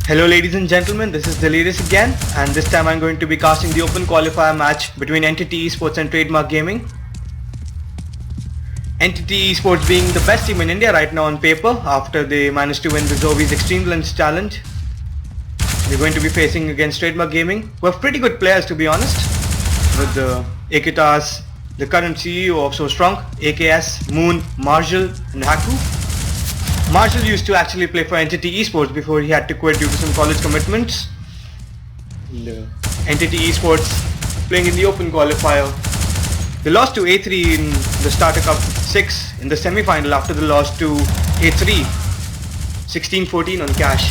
Hello ladies and gentlemen, this is Delirious again, and this time I'm going to be casting the open qualifier match between Entity Esports and Trademark Gaming. Entity Esports being the best team in India right now on paper after they managed to win the Zovi's Extreme Lens Challenge. They're going to be facing against Trademark Gaming, who have pretty good players to be honest, with Akitas, the current CEO of So Strong, AKS, Moon, Marshall and Haku. Marshall used to actually play for Entity Esports before he had to quit due to some college commitments. Entity Esports playing in the open qualifier. They lost to A3 in the Starter Cup 6 in the semi-final after the loss to A3 16-14 on cash.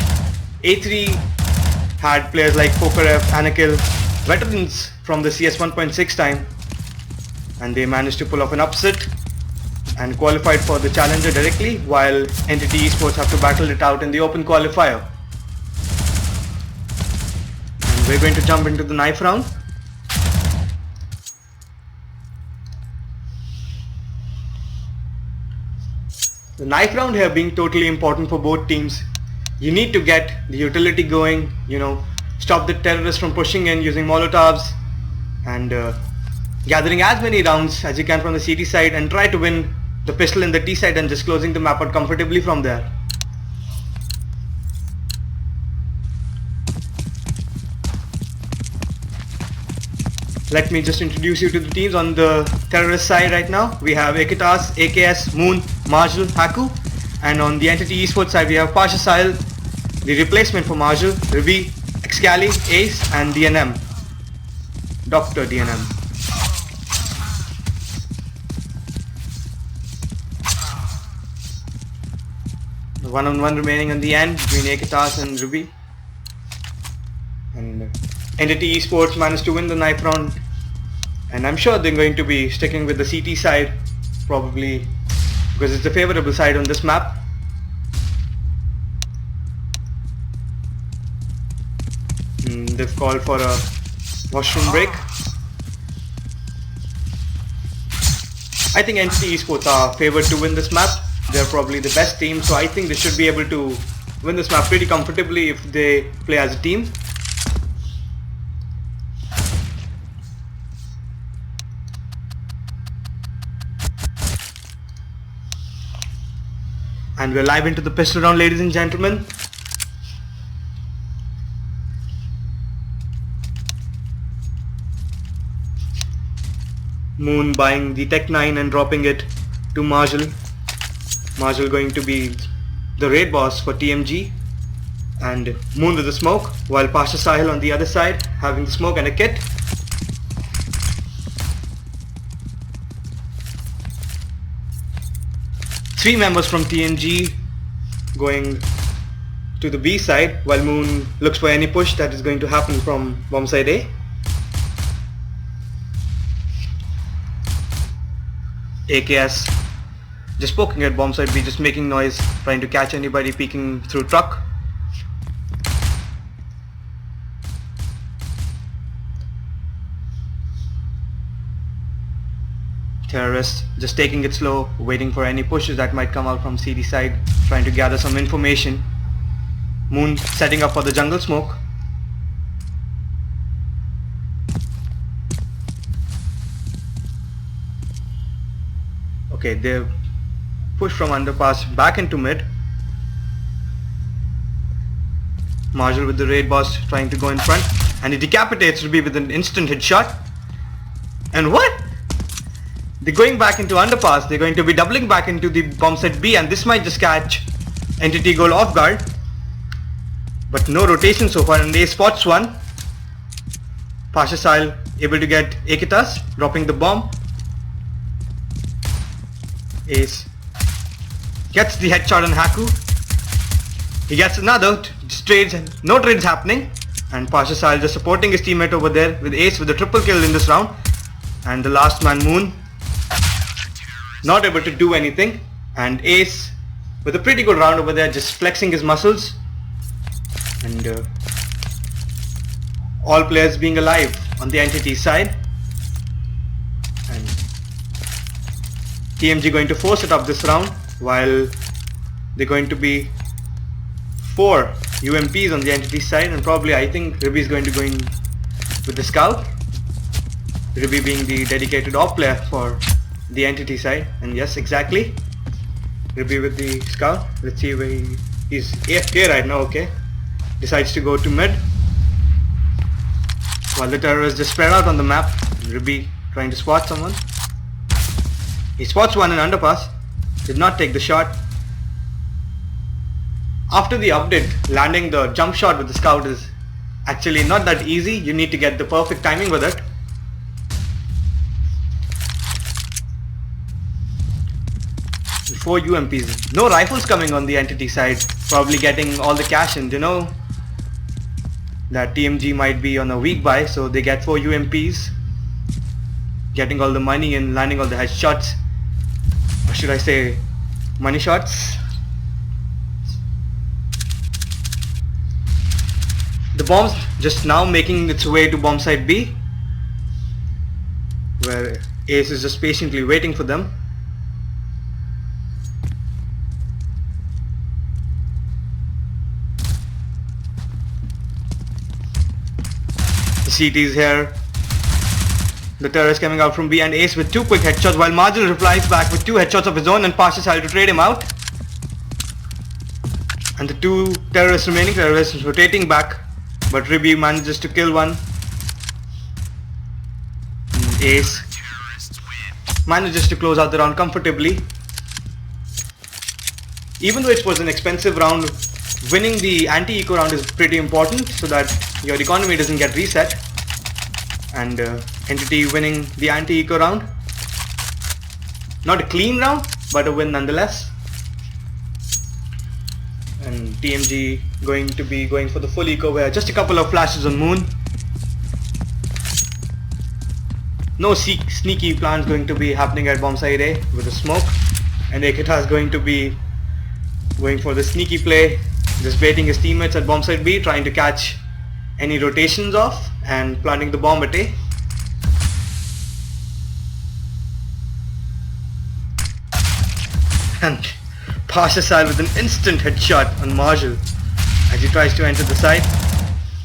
A3 had players like Pokerev, Anakil, veterans from the CS 1.6 time, and they managed to pull off an upset and qualified for the challenger directly, while Entity Esports have to battle it out in the open qualifier. And we're going to jump into the knife round. The knife round here being totally important for both teams. You need to get the utility going, stop the terrorists from pushing in using Molotovs, and gathering as many rounds as you can from the CT side and try to win the pistol in the T side and just closing the map out comfortably from there. Let me just introduce you to the teams on the terrorist side right now. We have Akitas, AKS, Moon, Marshall, Haku, and on the Entity Esports side we have Pasha Sahil, the replacement for Marshall, Ruby, Excali, Ace and DNM, Dr. DNM. One-on-one remaining on the end between Akitas and Ruby, and Entity Esports managed to win the knife round, and I'm sure they're going to be sticking with the CT side probably because it's the favorable side on this map. They've called for a washroom break. I think Entity Esports are favored to win this map. They're probably the best team, so I think they should be able to win this map pretty comfortably if they play as a team. And we're live into the pistol round, ladies and gentlemen. Moon buying the Tech 9 and dropping it to Marshall. Marshall going to be the raid boss for TmG, and Moon with the smoke, while Pasha Sahil on the other side having the smoke and a kit. Three members from TmG going to the B side, while Moon looks for any push that is going to happen from bomb side A. AKS just poking at bomb side B, just making noise, trying to catch anybody peeking through truck. Terrorists just taking it slow, waiting for any pushes that might come out from CD side, trying to gather some information. Moon setting up for the jungle smoke. Okay, they've pushed from underpass back into mid. Marshall with the raid boss trying to go in front, and he decapitates Ruby with an instant headshot. And what? They're going back into underpass. They're going to be doubling back into the bomb set B, and this might just catch Entity Goal off guard. But no rotation so far, and they spots one. Pasha Sahil able to get Akitas, dropping the bomb. Ace gets the headshot on Haku. He gets another, trades, no trades happening, and Pasha Sahil just supporting his teammate over there with Ace with a triple kill in this round. And the last man, Moon, not able to do anything, and Ace with a pretty good round over there, just flexing his muscles, and all players being alive on the Entity side. And TmG going to force it up this round, while they're going to be 4 UMPs on the entity side, and probably I think Ribby is going to go in with the scout. Ribby being the dedicated op player for the entity side, and yes, exactly. Ribby with the scout. Let's see where he's AFK right now. Okay, decides to go to mid while the terrorists just spread out on the map. Ribby trying to spot someone. He spots one in underpass. Did not take the shot. After the update, landing the jump shot with the scout is actually not that easy. You need to get the perfect timing with it. Four UMPs. No rifles coming on the entity side. Probably getting all the cash, and you know that TmG might be on a weak buy, so they get 4 UMPs. Getting all the money and landing all the headshots. Or should I say money shots? The bomb's just now making its way to bomb site B, where Ace is just patiently waiting for them. The CT is here. The terrorist coming out from B, and Ace with 2 quick headshots, while Margil replies back with 2 headshots of his own and passes Hal to trade him out. And the 2 remaining terrorists rotating back, but Ribby manages to kill one. And Ace manages to close out the round comfortably. Even though it was an expensive round, winning the anti-eco round is pretty important so that your economy doesn't get reset. And entity winning the anti-eco round. Not a clean round, but a win nonetheless. And TmG going to be going for the full eco, where just a couple of flashes on Moon. No sneaky plans going to be happening at bomb site A with a smoke. And Ekita is going to be going for the sneaky play, just baiting his teammates at bomb site B, trying to catch any rotations off and planting the bomb at A. And passes out with an instant headshot on Marshall as he tries to enter the site.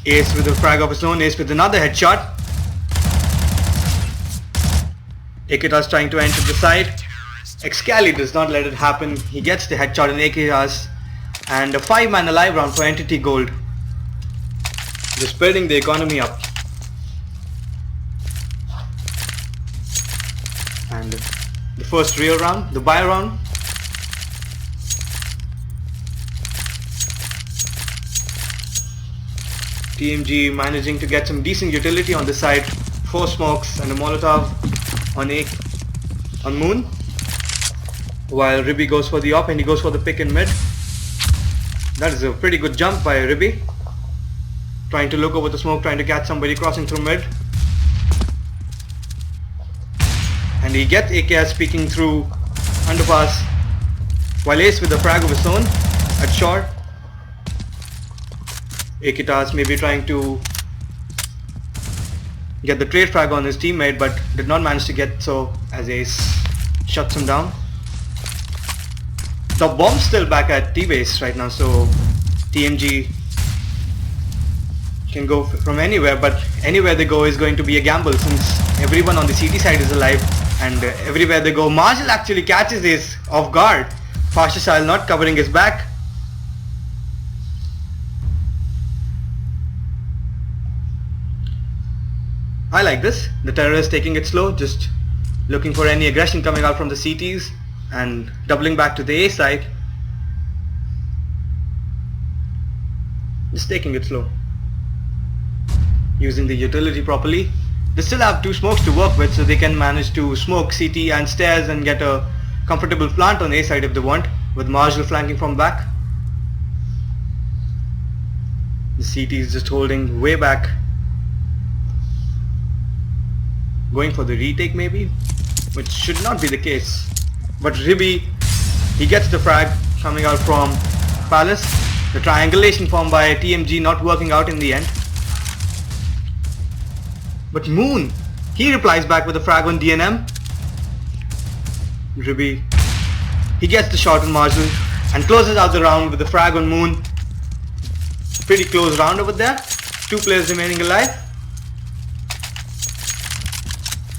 Ace with a frag of his own, Ace with another headshot. Ekita's trying to enter the site. Excali does not let it happen. He gets the headshot in Ekita's, and a 5-man alive round for Entity Gold. Just building the economy up. And the first real round, the buy round. TmG managing to get some decent utility on the side. 4 smokes and a Molotov on Moon. While Ribby goes for the op, and he goes for the pick in mid. That is a pretty good jump by Ribby. Trying to look over the smoke, trying to catch somebody crossing through mid. And he gets AKS peeking through underpass, while Ace with the frag of his own at short. Akitas maybe trying to get the trade frag on his teammate, but did not manage to get so, as Ace shuts him down. The bomb's still back at T-base right now, so TmG can go from anywhere, but anywhere they go is going to be a gamble, since everyone on the CT side is alive, and everywhere they go, Marshall actually catches Ace off guard. Pashasal not covering his back. I like this. The terrorist taking it slow, just looking for any aggression coming out from the CTs and doubling back to the A side. Just taking it slow. Using the utility properly. They still have 2 smokes to work with, so they can manage to smoke CT and stairs and get a comfortable plant on A side if they want, with Marshall flanking from back. The CT is just holding way back. Going for the retake maybe, which should not be the case. But Ribby, he gets the frag coming out from Palace. The triangulation formed by TmG not working out in the end. But Moon, he replies back with a frag on DNM. Ribby, he gets the shot on Marshall and closes out the round with the frag on Moon. Pretty close round over there. 2 players remaining alive.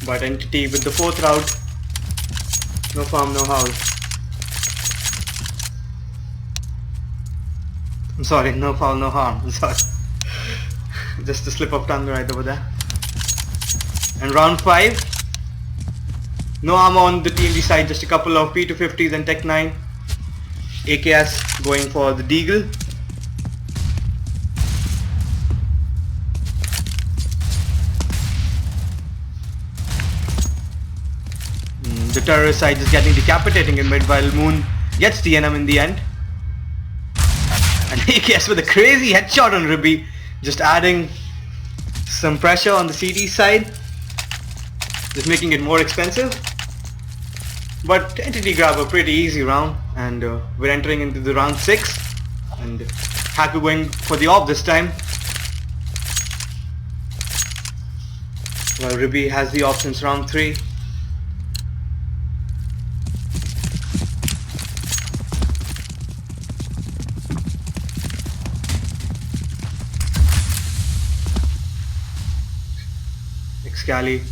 But Entity with the 4th round. No farm, no howl. I'm sorry, no foul, no harm. I'm sorry. Just a slip of tongue right over there. And round 5. No armor on the TmG side, just a couple of P250s and Tech 9. AKS going for the Deagle. The terrorist side is getting decapitating in mid while Moon gets DNM in the end. And AKS with a crazy headshot on Ribby, just adding some pressure on the CT side, just making it more expensive. But Entity grab a pretty easy round, and we're entering into the round 6, and Haku going for the AWP this time. Well, Ribby has the AWP since round 3. Scally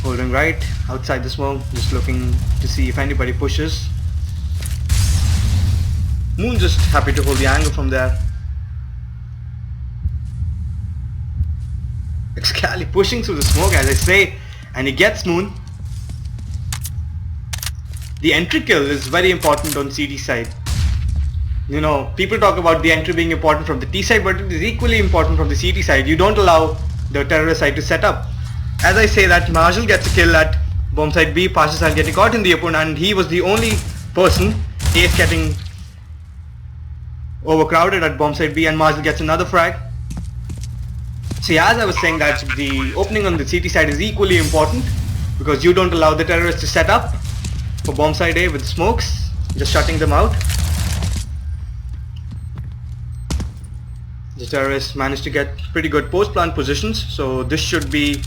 holding right outside the smoke, just looking to see if anybody pushes. Moon just happy to hold the angle from there. Scally pushing through the smoke, as I say, and he gets Moon. The entry kill is very important on CD side. You know, people talk about the entry being important from the T side, but it is equally important from the CT side. You don't allow the terrorist side to set up. As I say that, Marshall gets a kill at bomb side B, Pasha getting caught in the opponent, and he was the only person. Ace getting overcrowded at bomb side B, and Marshall gets another frag. See, as I was saying that the opening on the CT side is equally important, because you don't allow the terrorists to set up for bomb side A with smokes, just shutting them out. The terrorists managed to get pretty good post-plant positions, so this should be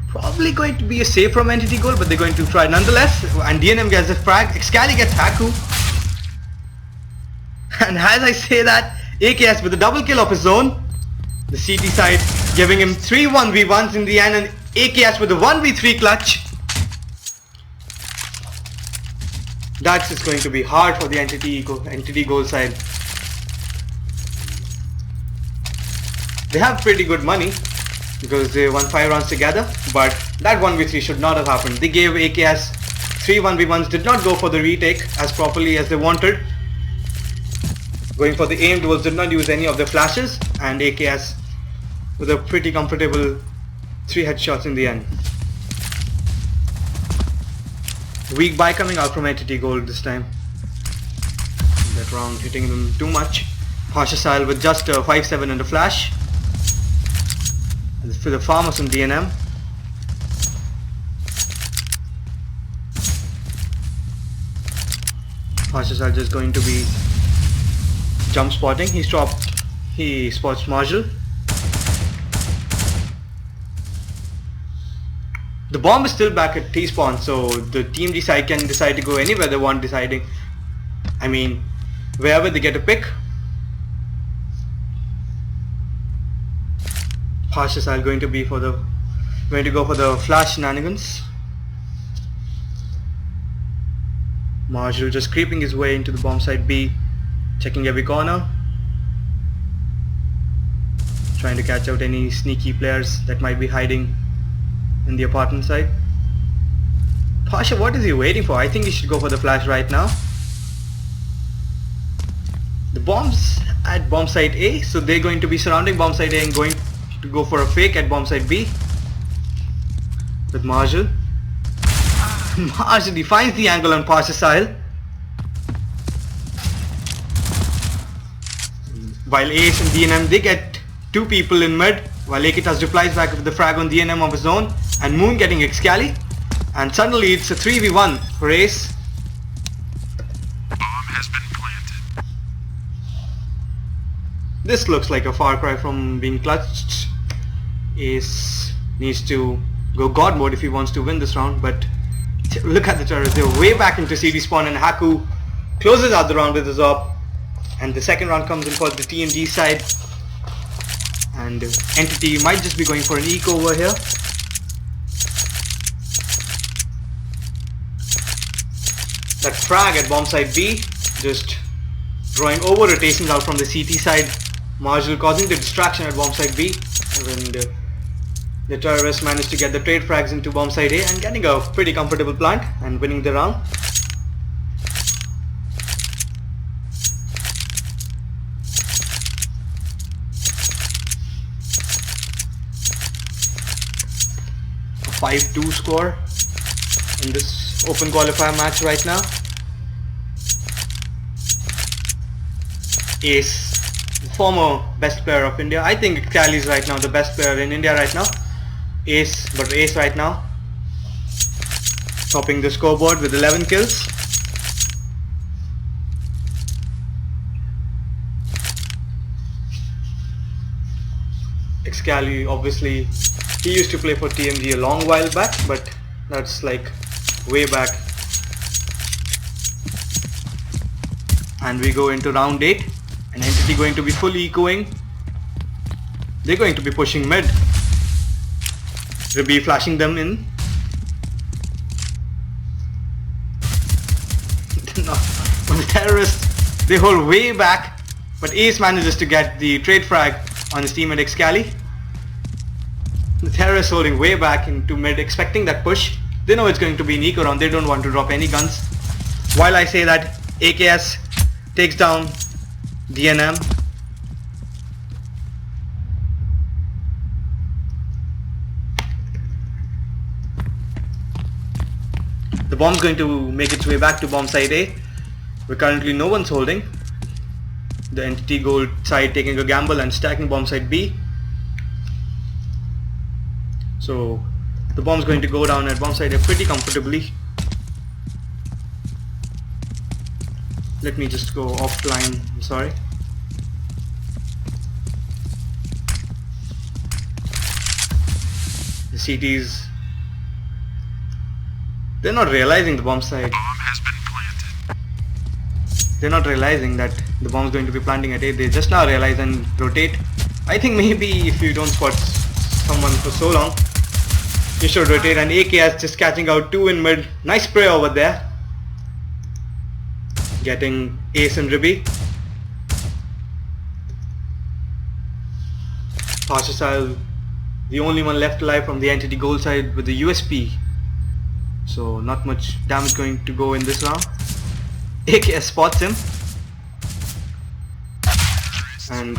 probably going to be a save from Entity goal, but they're going to try nonetheless. And DNM gets a frag, Scally gets Haku. And as I say that, AKS with a double kill of his own. The CT side giving him 3 1v1s in the end, and AKS with a 1v3 clutch. That's just going to be hard for the Entity goal side. They have pretty good money because they won 5 rounds together, but that 1v3 should not have happened. They gave AKS 3 1v1s, did not go for the retake as properly as they wanted. Going for the aim duels, did not use any of the flashes, and AKS with a pretty comfortable 3 headshots in the end. Weak buy coming out from Entity Gold this time. That round hitting them too much. Pasha with just a 5-7 and a flash. For the farmers on DNM. Pasha just going to be jump spotting. He spots Marshall. The bomb is still back at T-spawn, so the TmG side can decide to go anywhere they want, deciding. I mean, wherever they get a pick. Pasha are going to go for the flash shenanigans. Marshall just creeping his way into the bomb side B, checking every corner, trying to catch out any sneaky players that might be hiding in the apartment side. Pasha, what is he waiting for? I think he should go for the flash right now. The bombs at bomb site A, so they're going to be surrounding bomb site A and going to go for a fake at bomb site B with Marshall. Marshall defines the angle on Pasha Sahil. While Ace and DNM, they get 2 people in mid, while Akitas replies back with the frag on DNM of his own, and Moon getting Excali, and suddenly it's a 3v1 for Ace. Bomb has been planted. This looks like a far cry from being clutched. Ace needs to go God mode if he wants to win this round, but look at the terrorists, they're way back into CD spawn, and Haku closes out the round with his op, And the second round comes in for the TmG side. And Entity might just be going for an eco over here. That frag at bomb site B, just drawing over rotations out from the CT side. Marginal causing the distraction at bomb site B. And the terrorists managed to get the trade frags into bomb site A and getting a pretty comfortable plant and winning the round. A 5-2 score in this open qualifier match right now. Ace, former best player of India. I think Cali is right now the best player in India right now. Ace right now, topping the scoreboard with 11 kills. Excali, obviously, he used to play for TmG a long while back, but that's like way back. And we go into round 8. An Entity going to be fully ecoing. They're going to be pushing mid. Ruby flashing them in. No, but the terrorists, they hold way back, but Ace manages to get the trade frag on his teammate Excali. The terrorists holding way back into mid, expecting that push. They know it's going to be an eco round, they don't want to drop any guns. While I say that, AKS takes down DNM. The bomb's going to make its way back to bomb site A, where currently no one's holding. The Entity Gold side taking a gamble and stacking bomb site B. So the bomb's going to go down at bomb site A pretty comfortably. Let me just go offline, I'm sorry. The CTs, they're not realizing the bomb site. Bomb has been planted. They're not realizing that the bomb's going to be planting at A. They just now realize and rotate. I think maybe if you don't spot someone for so long, you should rotate. And AKS just catching out 2 in mid. Nice spray over there. Getting Ace and Ribby. Pasha, the only one left alive from the Entity Gold side with the USP. So not much damage going to go in this round. AKS spots him. And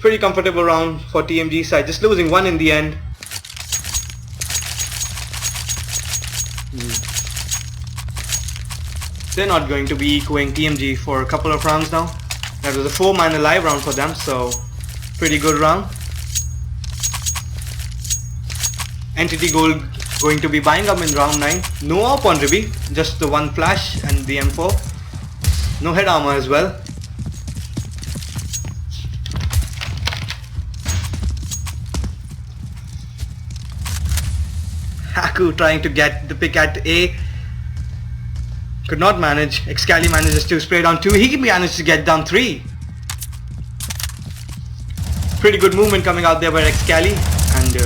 pretty comfortable round for TmG side, just losing 1 in the end. They're not going to be echoing TmG for a couple of rounds now. That was a 4-man alive round for them, so pretty good round. Entity Gold going to be buying up in round 9. No op on Ribby, just the 1 flash and the M4. No head armor as well. Haku trying to get the pick at A. Could not manage. Excali manages to spray down 2. He managed to get down 3. Pretty good movement coming out there by Excali, and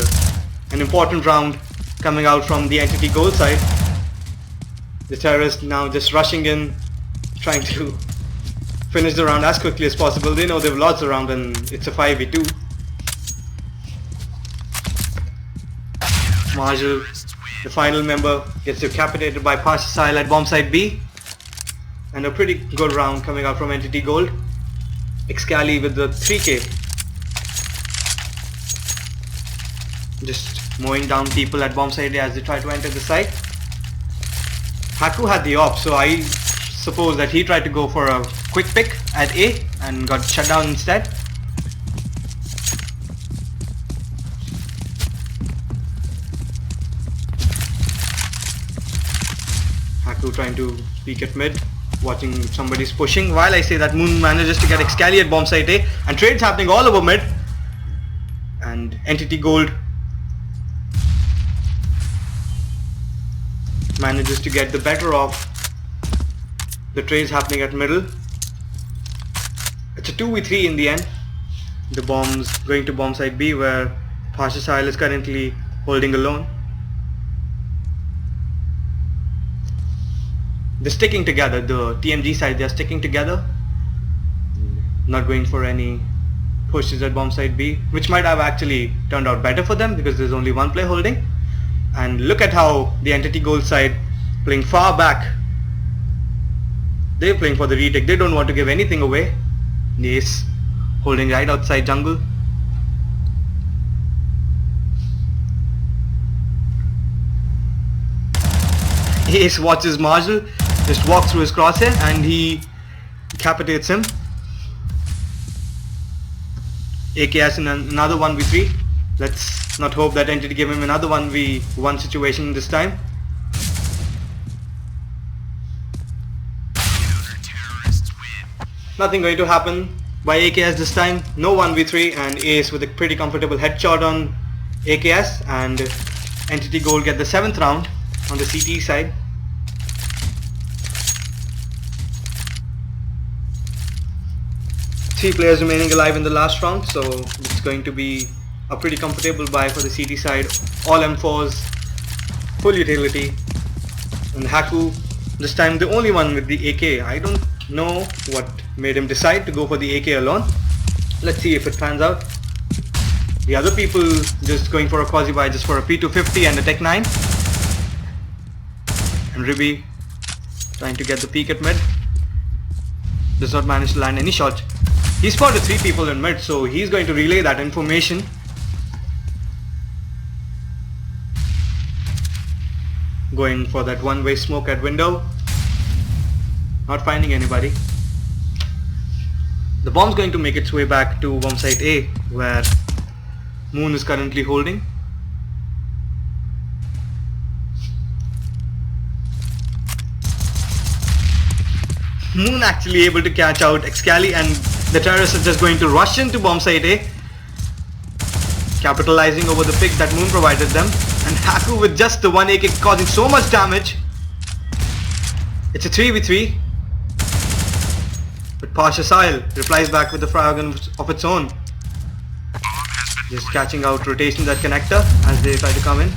an important round coming out from the Entity Gold side. The terrorists now just rushing in, trying to finish the round as quickly as possible. They know they've lost the round and it's a 5v2. Marshall, the final member, gets decapitated by Pasha at bomb site B. And a pretty good round coming out from Entity Gold. Excali with the 3k. Just mowing down people at bomb site A as they try to enter the site. Haku had the op, so I suppose that he tried to go for a quick pick at A and got shut down instead. Haku trying to peek at mid, watching somebody's pushing. While I say that, Moon manages to get Excali at bomb site A, and trades happening all over mid. And Entity Gold manages to get the better of the trades happening at middle. It's a 2v3 in the end. The bombs going to bomb site B, where Pasha Sahil is currently holding alone. They're sticking together. The TmG side, they're sticking together, not going for any pushes at bomb site B, which might have actually turned out better for them because there's only one player holding. And look at how the Entity Gold side playing far back. They're playing for the retake. They don't want to give anything away. Ace holding right outside jungle. Ace watches Marshall just walk through his crosshair and he decapitates him. AKS in another 1v3. Let's not hope that Entity give him another 1v1 situation this time. Nothing going to happen by AKS this time. No 1v3, and Ace with a pretty comfortable headshot on AKS, and Entity Gold get the 7th round on the CT side. Three players remaining alive in the last round, so it's going to be a pretty comfortable buy for the CT side. All M4s, full utility, and Haku this time the only one with the AK. I don't know what made him decide to go for the AK alone. Let's see if it pans out. The other people just going for a quasi buy just for a P250 and a Tech 9. And Ribby trying to get the peek at mid. Does not manage to land any shot. He spotted 3 people in mid, so he's going to relay that information. Going for that one-way smoke at window. Not finding anybody. The bomb's going to make its way back to bomb site A, where Moon is currently holding. Moon actually able to catch out Excali, and the terrorists are just going to rush into bomb site A, capitalizing over the pick that Moon provided them. And Haku with just the 1 AK causing so much damage. It's a 3v3. But Pasha Sahil replies back with the frag of its own. Just catching out rotations at connector as they try to come in.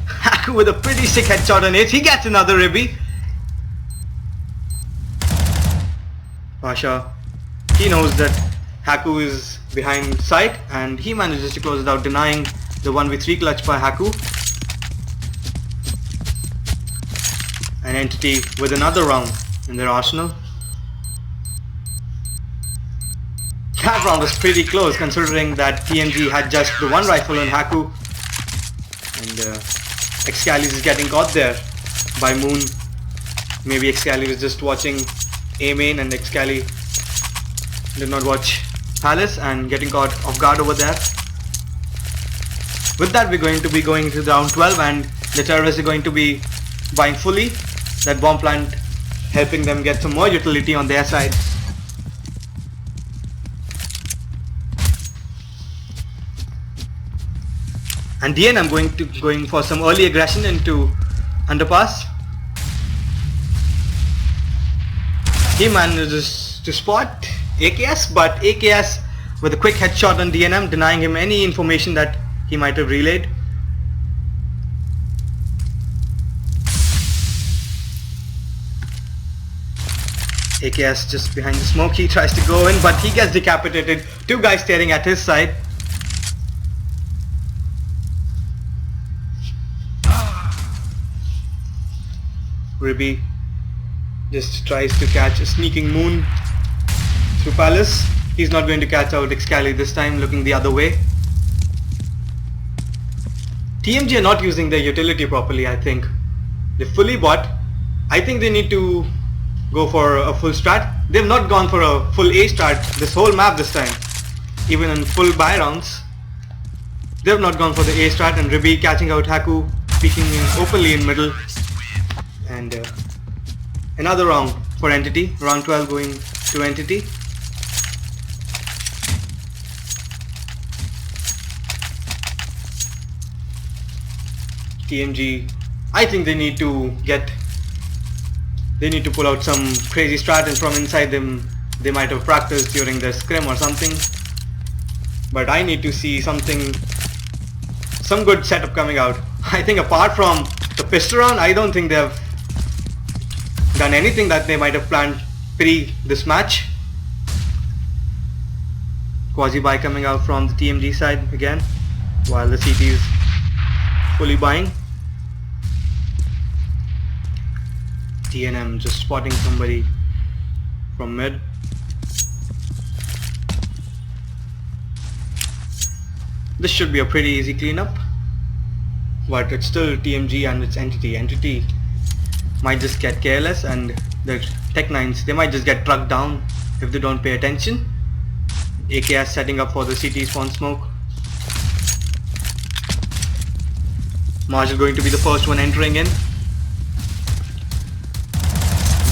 Haku with a pretty sick headshot on Ace. He gets another Ribby. Pasha, he knows that Haku is behind sight and he manages to close it out, denying the 1v3 clutch by Haku. An Entity with another round in their arsenal. That round was pretty close considering that TmG had just the 1 rifle on Haku, and Excali is getting caught there by Moon. Maybe Excali was just watching A main and Excali did not watch Palace and getting caught off guard over there. With that, we're going to be going to round 12 and the terrorists are going to be buying fully. That bomb plant helping them get some more utility on their side. And DNM going for some early aggression into underpass. He manages to spot AKS, but AKS with a quick headshot on DNM, denying him any information that he might have relayed. AKS just behind the smoke. He tries to go in, but he gets decapitated. 2 guys staring at his side. Ribby just tries to catch a sneaking Moon through Palace. He's not going to catch out Excali this time, looking the other way. TmG are not using their utility properly, I think. They fully bought. I think they need to go for a full strat. They've not gone for a full A strat this whole map this time. Even in full buy rounds. They've not gone for the A strat, and Ribby catching out Haku, peeking openly in middle. And another round for Entity. Round 12 going to Entity. TmG, I think they need to pull out some crazy strat, and from inside them They might have practiced during their scrim or something. But I need to see something, some good setup coming out. I think apart from the pistol round, I don't think they've done anything that they might have planned pre this match. Quasi buy coming out from the TmG side again, while the CT is fully buying. TNM just spotting somebody from mid. This should be a pretty easy cleanup, but it's still TMG and its entity. Entity might just get careless, and the Tech9s, they might just get trucked down if they don't pay attention. AKS setting up for the CT spawn smoke. Marshall going to be the first one entering in.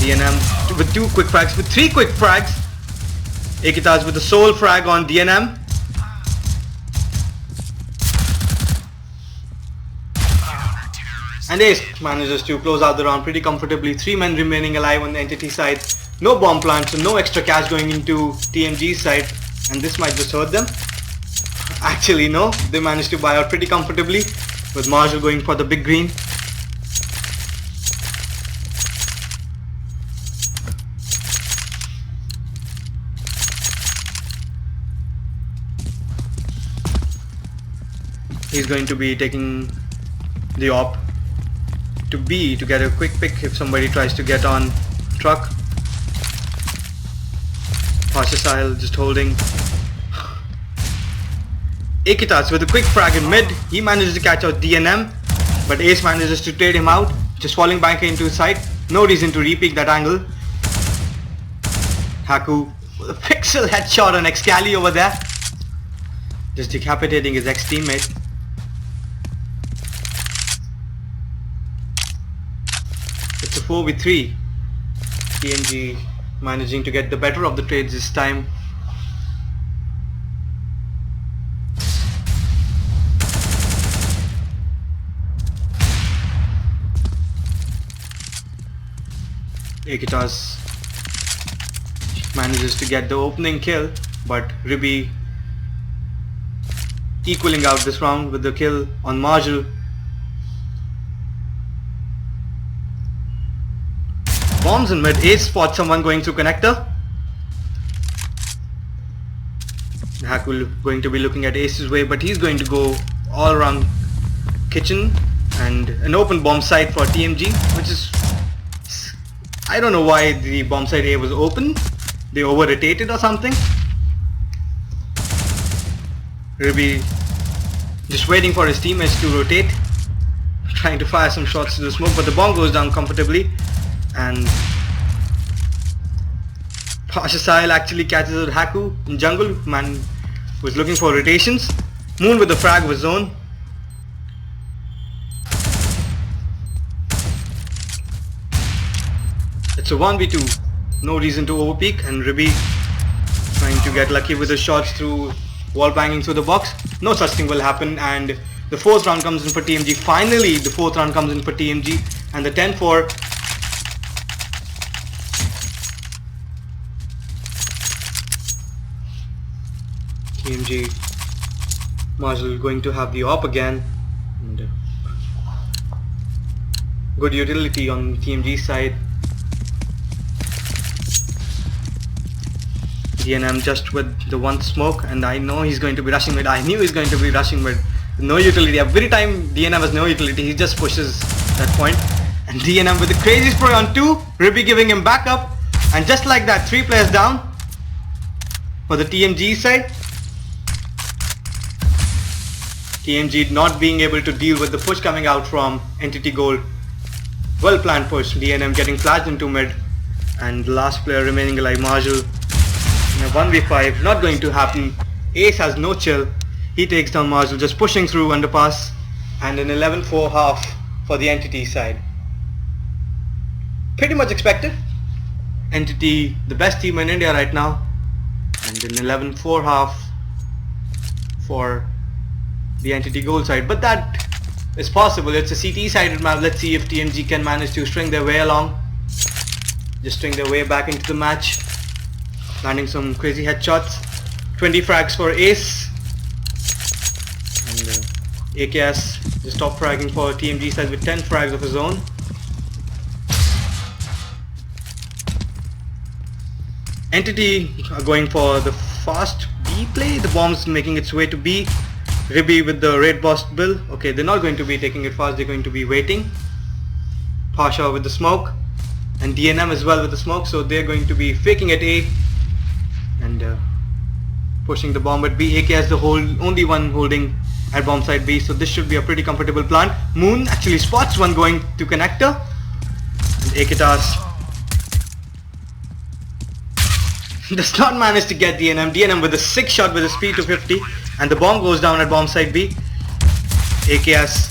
DNM with 2 quick frags, with 3 quick frags. Akitas with the sole frag on DNM. And Ace manages to close out the round pretty comfortably. 3 men remaining alive on the entity side. No bomb plant, so no extra cash going into TMG's side. And this might just hurt them. Actually no, they managed to buy out pretty comfortably, with Marshall going for the big green. He's going to be taking the op to B to get a quick pick if somebody tries to get on truck. Parshisile just holding. Akitas with a quick frag in mid. He manages to catch out DNM, but Ace manages to trade him out, just falling back into his side. No reason to re-peek that angle. Haku with a pixel headshot on Excali over there, just decapitating his ex-teammate. It's a 4v3. TmG managing to get the better of the trades this time. Akitas manages to get the opening kill, but Ribi equaling out this round with the kill on Marshall. Bombs in mid. Ace spots someone going through connector. Hakul going to be looking at Ace's way, but he's going to go all around kitchen and an open bomb site for TMG, which is, I don't know why the bomb site A was open. They over rotated or something. Ribi just waiting for his teammates to rotate, trying to fire some shots to the smoke, but the bomb goes down comfortably. And Parshisile actually catches out Haku in jungle. Man was looking for rotations. Moon with the frag was zone. It's a 1v2. No reason to overpeak, and Ribi trying to get lucky with the shots through wall banging through the box. No such thing will happen, and the 4th round comes in for TMG. Finally the 4th round comes in for TMG, and the 10-4. TMG Marshall going to have the op again, and good utility on TMG's side. DNM just with the 1 smoke, and I know he's going to be rushing mid. I knew he's going to be rushing mid. No utility. Every time DNM has no utility, he just pushes that point. And DNM with the crazy spray on 2, Ribi giving him backup, and just like that, 3 players down for the TMG side. TMG not being able to deal with the push coming out from Entity Gold. Well planned push. DNM getting flashed into mid, and the last player remaining alive, Marshall, in a 1v5. Not going to happen. Ace has no chill. He takes down Marshall, just pushing through underpass, and an 11-4 half for the Entity side. Pretty much expected. Entity, the best team in India right now, and an 11-4 half for the Entity Gold side, but that is possible. It's a CT sided map. Let's see if TmG can manage to string their way along, just string their way back into the match. landing some crazy headshots. 20 frags for Ace. And AKS just top fragging for TmG side with 10 frags of his own. Entity are going for the fast B play. The bomb's making its way to B. Ribby with the raid boss build. Okay, they're not going to be taking it fast, they're going to be waiting. Pasha with the smoke. And DNM as well with the smoke, so they're going to be faking at A. And pushing the bomb at B. AKS the only one holding at bomb side B, so this should be a pretty comfortable plant. Moon actually spots one going to connector. And Akitas does not manage to get DNM. DNM with a 6 shot with a speed to 50, and the bomb goes down at bomb side B. AKS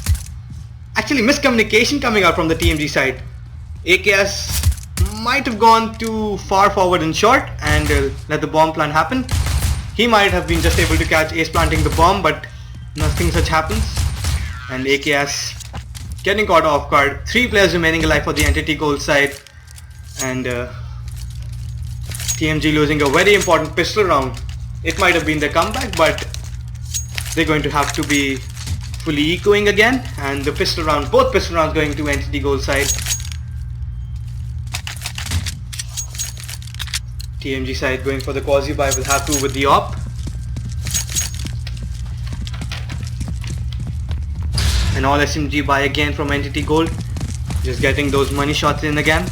actually miscommunication coming out from the TmG side. AKS might have gone too far forward and short and let the bomb plant happen. He might have been just able to catch Ace planting the bomb, but nothing such happens. And AKS getting caught off guard. 3 players remaining alive for the Entity Gold side, and TmG losing a very important pistol round. It might have been the comeback, but they're going to have to be fully echoing again, and the pistol round, both pistol rounds going to Entity Gold side. TmG side going for the quasi buy will have to with the op. And all SMG buy again from Entity Gold. Just getting those money shots in again.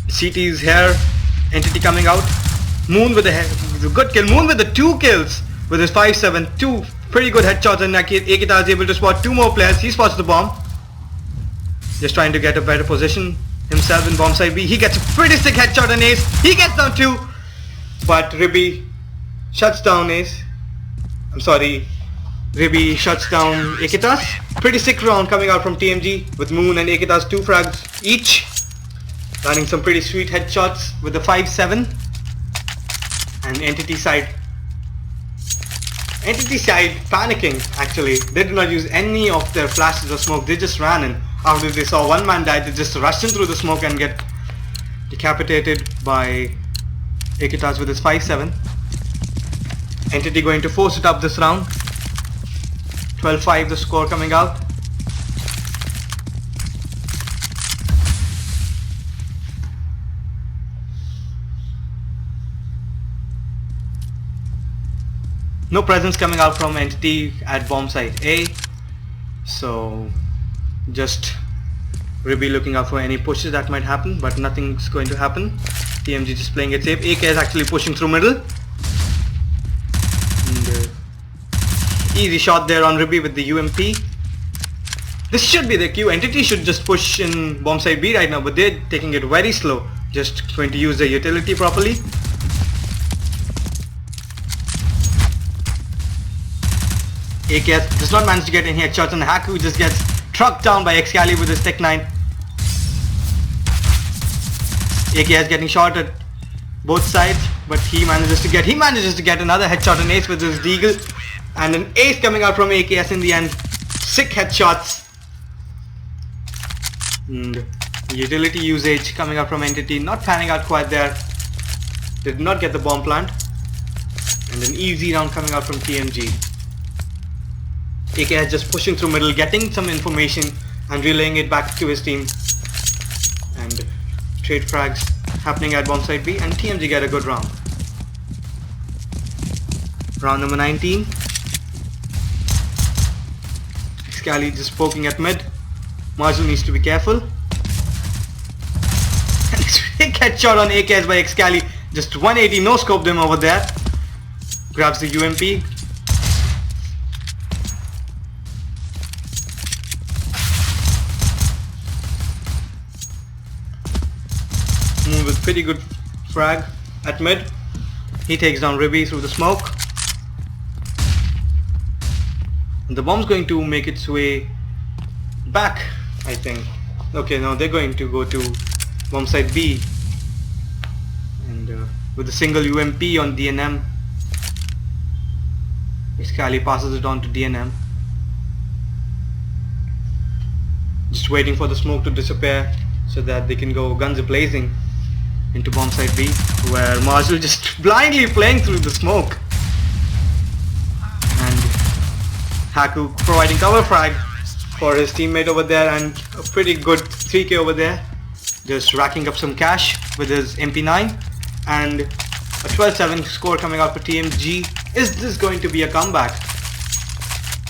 CT is here. Entity coming out. Moon with a good kill. Moon with the 2 kills with his 5-7. 2 pretty good headshots, and Akita is able to spot 2 more players. He spots the bomb. Just trying to get a better position himself in bomb side B. He gets a pretty sick headshot on Ace. He gets down 2. But Ribby shuts down Ace. I'm sorry. Ribby shuts down Akitas. Pretty sick round coming out from TmG with Moon and Akitas 2 frags each. Landing some pretty sweet headshots with the 5-7. And Entity side panicking actually. They did not use any of their flashes or smoke. They just ran in. After they saw one man die, they just rushed in through the smoke and get decapitated by Akitas with his 5-7. Entity going to force it up this round. 12-5 the score coming out. No presence coming out from Entity at bomb site A, so just Ribby looking out for any pushes that might happen, but nothing's going to happen. TmG just playing it safe. AK is actually pushing through middle. And, easy shot there on Ribby with the UMP. This should be the queue. Entity should just push in bomb site B right now, but they're taking it very slow. Just going to use the utility properly. AKS does not manage to get any headshots, and Haku just gets trucked down by Excali with his Tech 9. AKS getting shot at both sides, but he manages to get another headshot on Ace with his Deagle, and an Ace coming out from AKS in the end. Sick headshots. And utility usage coming out from Entity, not panning out quite there. Did not get the bomb plant. And an easy round coming out from TmG. AKS just pushing through middle, getting some information and relaying it back to his team. And trade frags happening at bomb site B, and TmG get a good round. Round number 19. Excali just poking at mid. Marzu needs to be careful. Big headshot on AKS by Excali. Just 180, no scoped him over there. Grabs the UMP. Moon with pretty good frag at mid. He takes down Ribby through the smoke. And the bomb's going to make its way back, I think. Okay, no, they're going to go to bomb site B. And with a single UMP on DNM, Excali passes it on to DNM. Just waiting for the smoke to disappear so that they can go guns blazing into bomb site B, where Marshall just blindly playing through the smoke, and Haku providing cover frag for his teammate over there, and a pretty good 3k over there, just racking up some cash with his MP9, and a 12-7 score coming out for TmG. Is this going to be a comeback?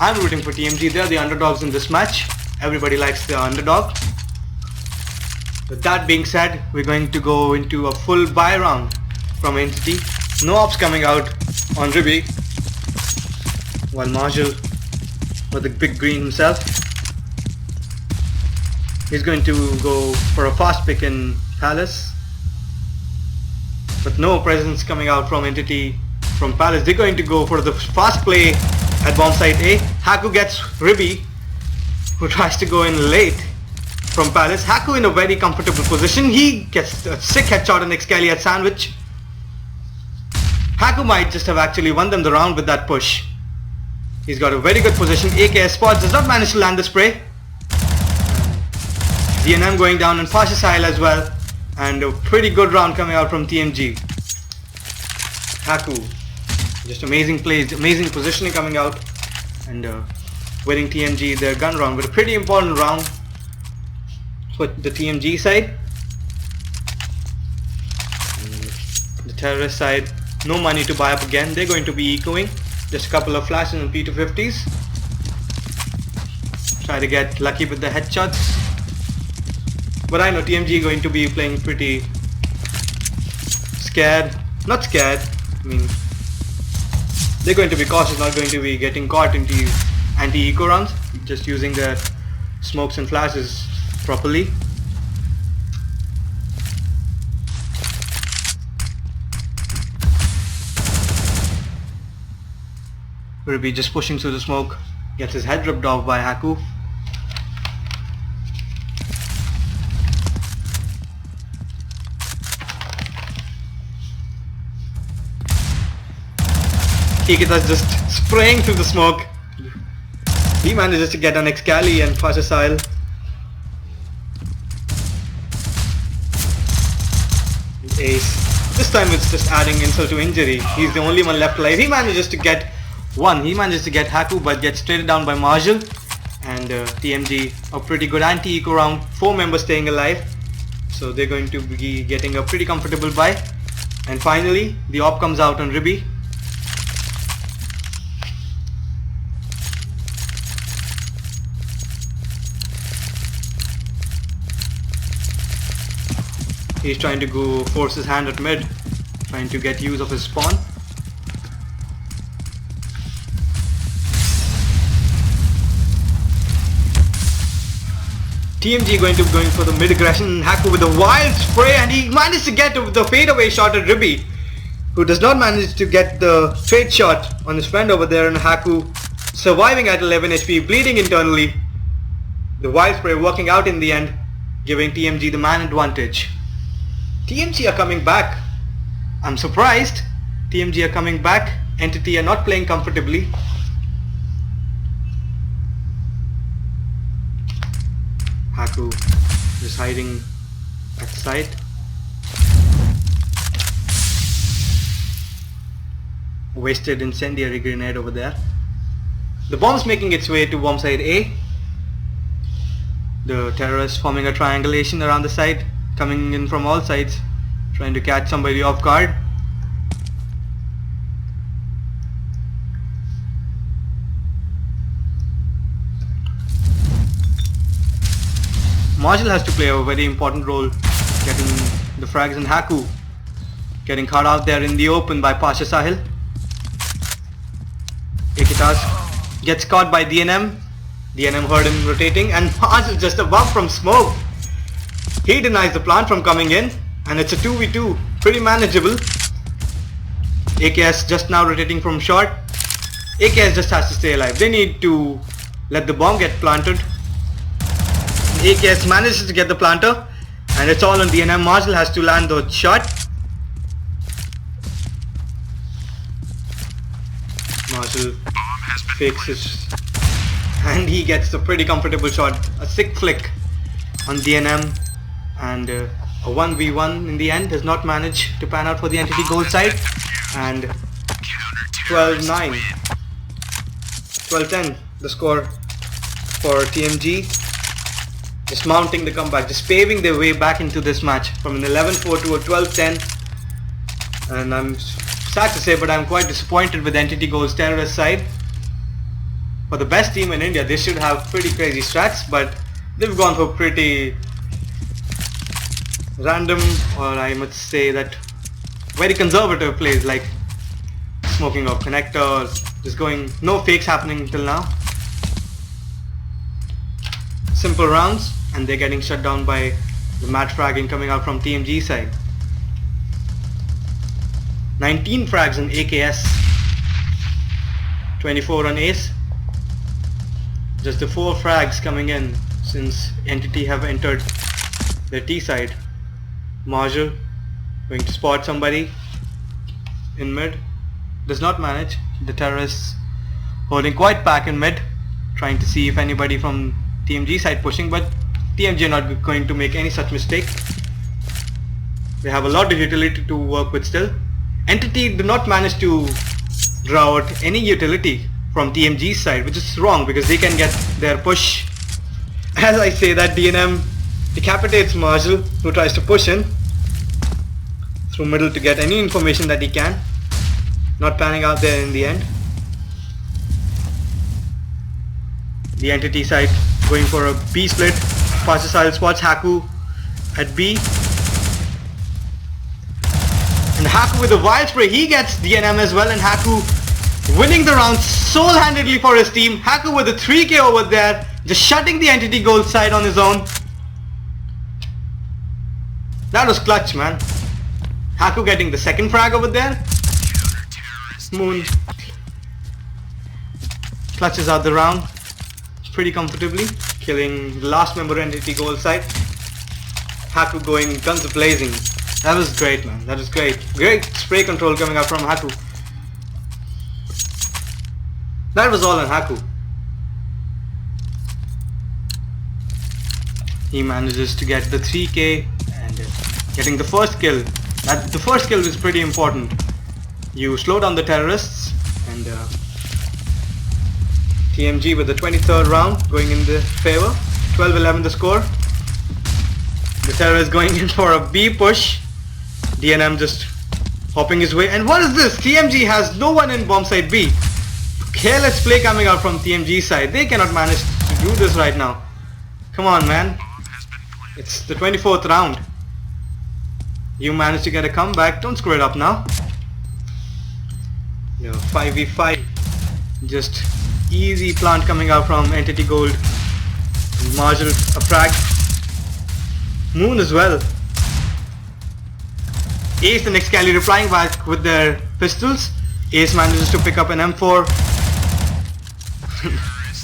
I'm rooting for TmG. They're the underdogs in this match. Everybody likes the underdog. With that being said, we're going to go into a full buy round from Entity. No ops coming out on Ribby, while Marshall with the big green himself, he's going to go for a fast pick in Palace, but no presence coming out from Entity from Palace. They're going to go for the fast play at bomb site A. Haku gets Ribby, who tries to go in late from Palace. Haku in a very comfortable position. He gets a sick headshot on Excali at Sandwich. Haku might just have actually won them the round with that push. He's got a very good position. AKS spot does not manage to land the spray. DNM going down and Pasha as well, and a pretty good round coming out from TmG. Haku, just amazing plays, amazing positioning coming out, and winning TmG their gun round, but a pretty important round for the TmG side. And the terrorist side, no money to buy up again. They're going to be ecoing, just a couple of flashes and P250s. Try to get lucky with the headshots. But I know TmG going to be playing pretty scared. Not scared, I mean, they're going to be cautious, not going to be getting caught into anti-eco rounds, just using their smokes and flashes properly. Will be just pushing through the smoke, gets his head ripped off by Haku. Ikita's just spraying through the smoke. He manages to get on Excali and Pasha. Ace. This time it's just adding insult to injury. He's the only one left alive. He manages to get one. He manages to get Haku, but gets traded down by Marshall. And TmG, a pretty good anti-eco round. 4 members staying alive. So they're going to be getting a pretty comfortable buy. And finally, the op comes out on Ribby. He's trying to go force his hand at mid, trying to get use of his spawn. TmG going for the mid aggression. Haku with a wild spray, and he managed to get the fadeaway shot at Ribby, who does not manage to get the straight shot on his friend over there, and Haku surviving at 11 HP, bleeding internally. The wild spray working out in the end, giving TmG the man advantage. TmG are coming back. I'm surprised. TmG are coming back. Entity are not playing comfortably. Haku just hiding at site. Wasted incendiary grenade over there. The bomb's making its way to bomb site A. The terrorists forming a triangulation around the site, coming in from all sides, trying to catch somebody off guard. Marshall has to play a very important role, getting the frags, and Haku getting caught out there in the open by Pasha Sahil. Ikitas gets caught by DNM. DNM heard him rotating, and Marshall just above from smoke. He denies the plant from coming in, and it's a 2v2, pretty manageable. AKS just now rotating from short. AKS just has to stay alive. They need to let the bomb get planted. AKS manages to get the planter, and it's all on DNM. Marshall has to land the shot. Marshall fakes his, and he gets a pretty comfortable shot. A sick flick on DNM, and a 1v1 in the end does not manage to pan out for the Entity Gold side, and 12-9, 12-10 the score for TmG, just mounting the comeback, just paving their way back into this match from an 11-4 to a 12-10. And I'm sad to say, but I'm quite disappointed with Entity Gold's Terrorist side. For the best team in India, they should have pretty crazy strats, but they've gone for pretty random, or I must say that very conservative plays, like smoking of connector, just going, no fakes happening till now. Simple rounds, and they're getting shut down by the match fragging coming out from TmG side. 19 frags on AKS, 24 on Ace. Just the 4 frags coming in since Entity have entered their T side. Marshall going to spot somebody in mid, does not manage. The Terrorists holding quite back in mid, trying to see if anybody from TmG side pushing, but TmG are not going to make any such mistake. They have a lot of utility to work with still. Entity do not manage to draw out any utility from TmG's side, which is wrong because they can get their push. As I say that, DNM decapitates Marshall, who tries to push in through middle to get any information that he can. Not panning out there in the end. The Entity side going for a B split. Parcel spots Haku at B. And Haku with a wild spray, he gets DNM as well, and Haku winning the round sole-handedly for his team. Haku with a 3k over there, just shutting the Entity Gold side on his own. That was clutch, man. Haku getting the second frag over there. Moon clutches out the round pretty comfortably, killing the last member Entity Gold side. Haku going guns blazing. That was great, man. That was great. Great spray control coming out from Haku. That was all on Haku. He manages to get the 3k and getting the first kill. The first kill is pretty important. You slow down the Terrorists, and TmG with the 23rd round going in the favor. 12-11 the score. The Terrorists going in for a B push. DNM just hopping his way. And what is this? TmG has no one in bomb side B. Careless play coming out from TmG side. They cannot manage to do this right now. Come on, man. It's the 24th round. You managed to get a comeback. Don't screw it up now. 5v5. Just easy plant coming out from Entity Gold. Marshall a frag. Moon as well. Ace and Excali replying back with their pistols. Ace manages to pick up an M4.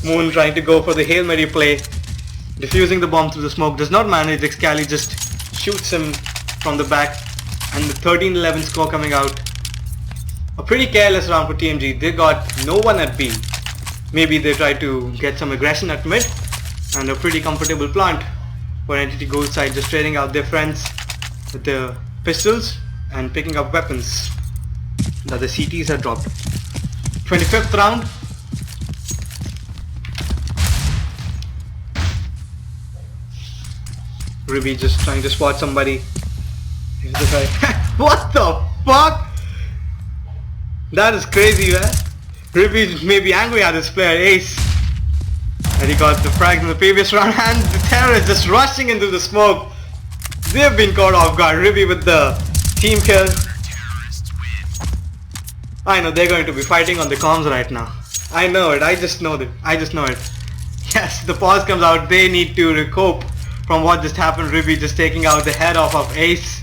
Moon trying to go for the Hail Mary play. Defusing the bomb through the smoke. Does not manage. Excali just shoots him from the back. And the 13-11 score coming out. A pretty careless round for TmG. They got no one at B. Maybe they tried to get some aggression at mid. And a pretty comfortable plant for Entity Gold side, just trading out their friends with their pistols and picking up weapons that the CTs had dropped. 25th round. Ruby just trying to spot somebody. Here's the guy. What the fuck? That is crazy, man. Ruby may be angry at his player Ace. And he got the frag in the previous round, and the Terrorists just rushing into the smoke. They've been caught off guard. Ruby with the team kill. I know they're going to be fighting on the comms right now. I know it. I just know it. Yes, the pause comes out. They need to recoup from what just happened. Ruby just taking out the head off of Ace.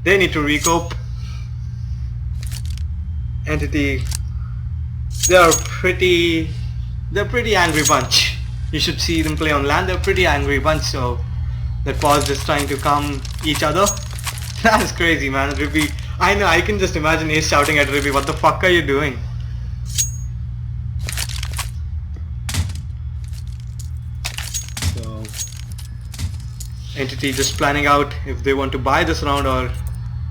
They need to recoup. Entity, they're pretty angry bunch. You should see them play on land. They're a pretty angry bunch, so that pause just trying to calm each other. That is crazy, man. Ruby, I know, I can just imagine Ace shouting at Ruby, what the fuck are you doing? So Entity just planning out if they want to buy this round or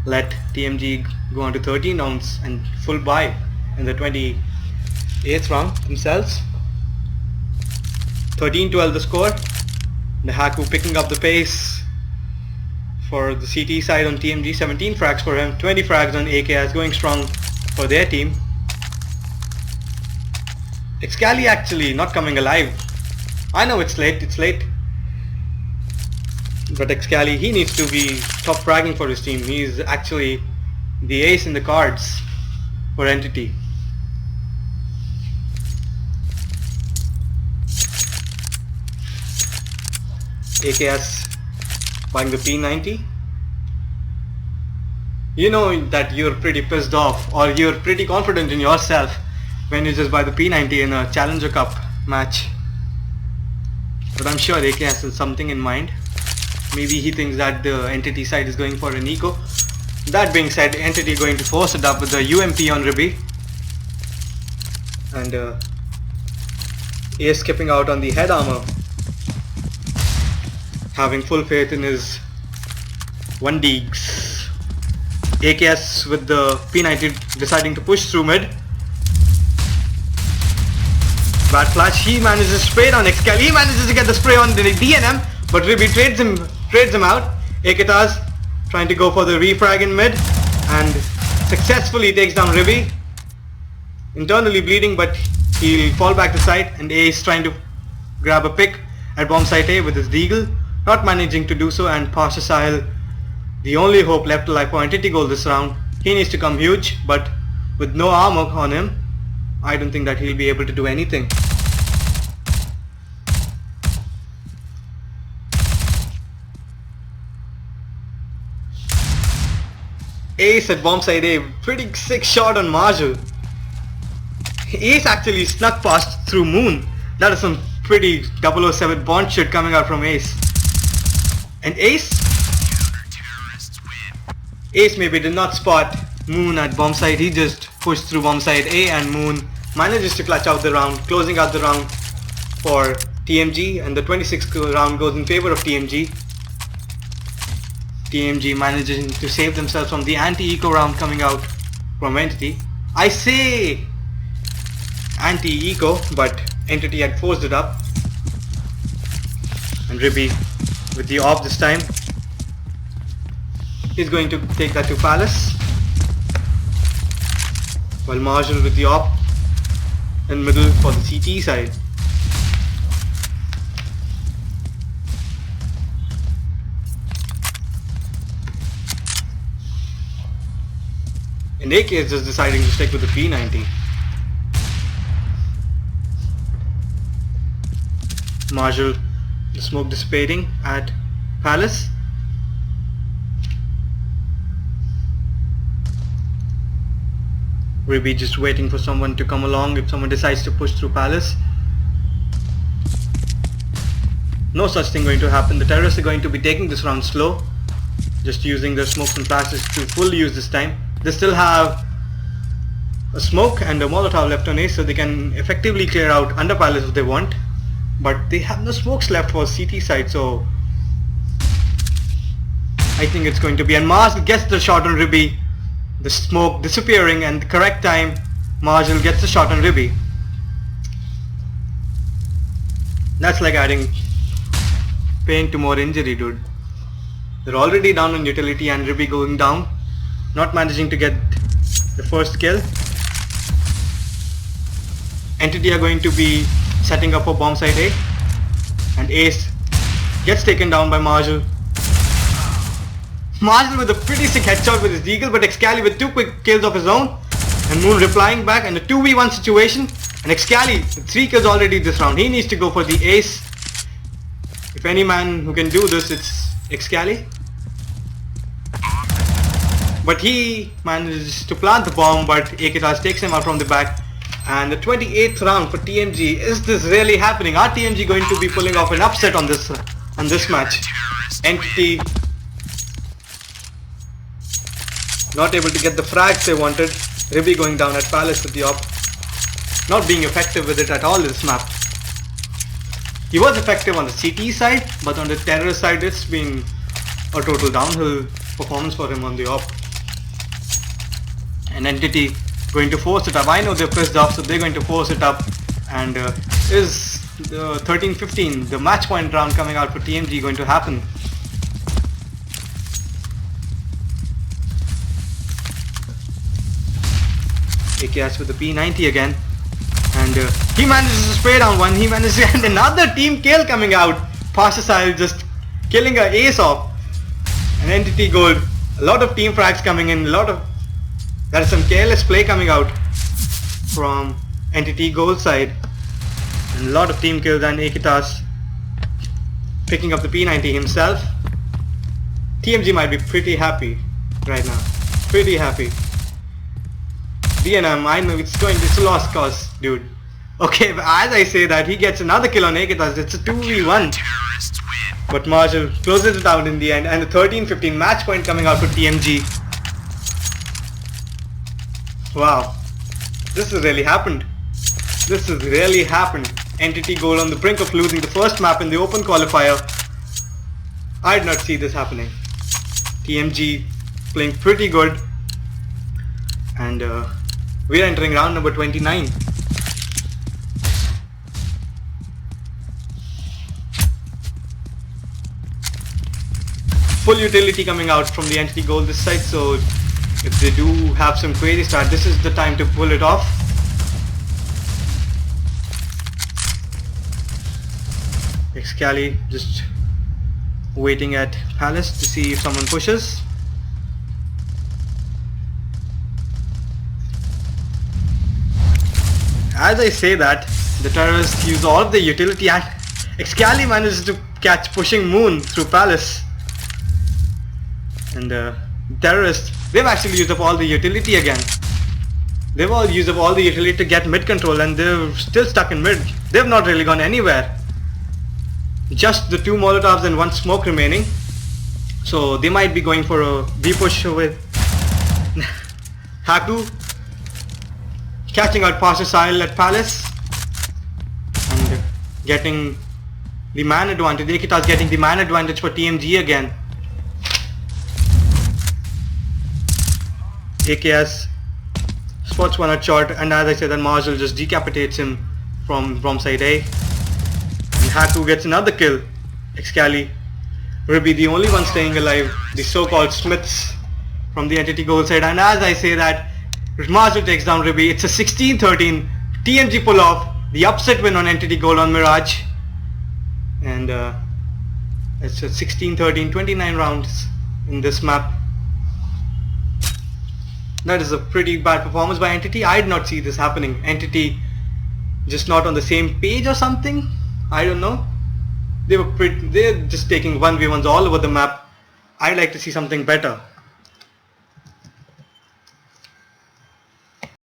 let TmG go on to 13 rounds and full buy in the 28th round themselves. 13-12 the score. The Haku picking up the pace for the CT side on TmG. 17 frags for him, 20 frags on AKS, going strong for their team. Excali actually not coming alive. I know it's late, but Excali, he needs to be top fragging for his team. He's actually the ace in the cards for Entity. AKS buying the P90. You know that you're pretty pissed off or you're pretty confident in yourself when you just buy the P90 in a Challenger Cup match. But I'm sure AKS has something in mind. Maybe he thinks that the Entity side is going for an eco. That being said, Entity going to force it up with the UMP on Ribby. And Ace skipping out on the head armor. Having full faith in his 1Ds. AKS with the P90 deciding to push through mid. Bad flash, he manages to spray on Excali, he manages to get the spray on the DNM, but Ribby trades him out. Ekitaz trying to go for the refrag in mid and successfully takes down Ribby. Internally bleeding, but he'll fall back to site, and Ace trying to grab a pick at bomb site A with his deagle, not managing to do so, and Pasha Sahil, the only hope left alive for Entity goal this round. He needs to come huge, but with no armor on him, I don't think that he'll be able to do anything. Ace at bomb side A, pretty sick shot on Marshall. Ace actually snuck past through Moon. That is some pretty 007 Bond shit coming out from Ace. And Ace maybe did not spot Moon at bomb side. He just pushed through bomb side A, and Moon manages to clutch out the round, closing out the round for TmG, and the 26th round goes in favor of TmG. TmG managing to save themselves from the anti-eco round coming out from Entity. I say anti-eco, but Entity had forced it up. And Ribby with the AWP this time. He's going to take that to Palace. While Marshall with the AWP in middle for the CT side. And AK is just deciding to stick with the P90. Marshall, the smoke dissipating at Palace. Ribby just waiting for someone to come along if someone decides to push through Palace. No such thing going to happen. The terrorists are going to be taking this round slow, just using their smokes and flashes to full use this time. They still have a smoke and a Molotov left on Ace, so they can effectively clear out under Palace if they want, but they have no smokes left for CT side, so I think it's going to be, and Mars gets the shot on Ribby, the smoke disappearing, and the correct time Marshall gets the shot on Ribby. That's like adding pain to more injury, dude. They're already down on utility, and Ribby going down, not managing to get the first kill. Entity are going to be setting up for bomb site A, and Ace gets taken down by Marshall. Marshall with a pretty sick headshot with his deagle, but Excali with 2 quick kills of his own, and Moon replying back, and a 2v1 situation, and Excali with 3 kills already this round. He needs to go for the ace. If any man who can do this, it's Excali. But he manages to plant the bomb, but Akitas takes him out from the back. And the 28th round for TmG. Is this really happening? Are TmG going to be pulling off an upset on this match? Entity not able to get the frags they wanted. Ribby going down at Palace with the op. Not being effective with it at all this map. He was effective on the CT side, but on the terrorist side it's been a total downhill performance for him on the op. An entity going to force it up. I know they're pissed off, so they're going to force it up. And is the 13-15, the match point round coming out for TmG, going to happen? AKS with the P90 again, and he manages to spray down one. He manages, and another team kill coming out. Pasha just killing a ace off. An entity gold. A lot of team frags coming in. There is some careless play coming out from entity gold side, and a lot of team kills. And Akitas picking up the P90 himself. TmG might be pretty happy right now. Pretty happy. DNM, I know it's a lost cause, dude. Okay, but as I say that, he gets another kill on Akitas. It's a 2v1. But Marshall closes it out in the end, and the 13-15 match point coming out for TmG. Wow, this has really happened. This has really happened. Entity goal on the brink of losing the first map in the open qualifier. I did not see this happening. TmG playing pretty good, and we're entering round number 29. Full utility coming out from the entity goal this side, so if they do have some crazy start, this is the time to pull it off. Excali just waiting at Palace to see if someone pushes. As I say that, the terrorists use all of the utility, and Excali manages to catch pushing Moon through Palace. And terrorists, they've actually used up all the utility again. They've all used up all the utility to get mid control, and they're still stuck in mid. They've not really gone anywhere. Just the 2 Molotovs and 1 smoke remaining. So they might be going for a B push with Haku catching out Pasha Sahil at Palace and getting the man advantage. Akitas getting the man advantage for TmG again. AKS spots one at short, and as I said, then Marshall just decapitates him from side A. And Haku gets another kill. Excali will be the only one staying alive, the so-called Smiths from the entity goal side. And as I say that, Marshall takes down Ribby. It's a 16-13 TmG pull off, the upset win on entity goal on Mirage. And it's a 16-13, 29 rounds in this map. That is a pretty bad performance by Entity. I did not see this happening. Entity just not on the same page or something. I don't know. They're just taking 1v1s all over the map. I'd like to see something better.